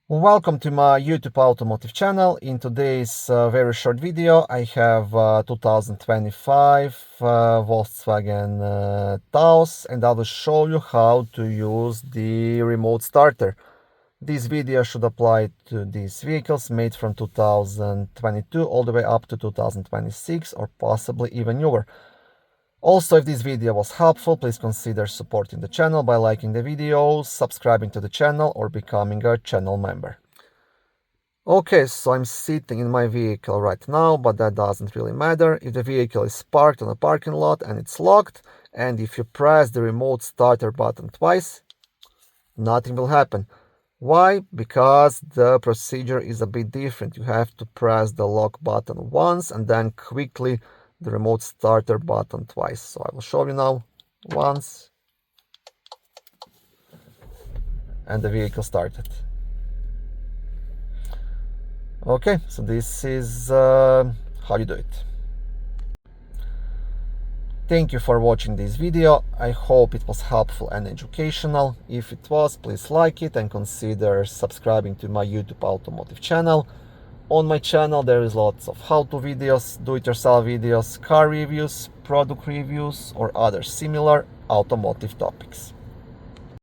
Welcome to my YouTube automotive channel. In today's very short video, I have 2025 Volkswagen Taos, and I will show you how to use the remote starter. This video should apply to these vehicles made from 2022 all the way up to 2026 or possibly even newer. Also, if this video was helpful, please consider supporting the channel by liking the video, subscribing to the channel, or becoming a channel member. Okay, so I'm sitting in my vehicle right now, but that doesn't really matter. If the vehicle is parked on a parking lot and it's locked, and if you press the remote starter button twice, nothing will happen. Why? Because the procedure is a bit different. You have to press the lock button once and then quickly the remote starter button twice. So I will show you now. Once, and the vehicle started. Okay, so this is how you do it. Thank you for watching this video. I hope it was helpful and educational. If it was, please like it and consider subscribing to my YouTube automotive channel. On my channel there is lots of how-to videos, do-it-yourself videos, car reviews, product reviews, or other similar automotive topics.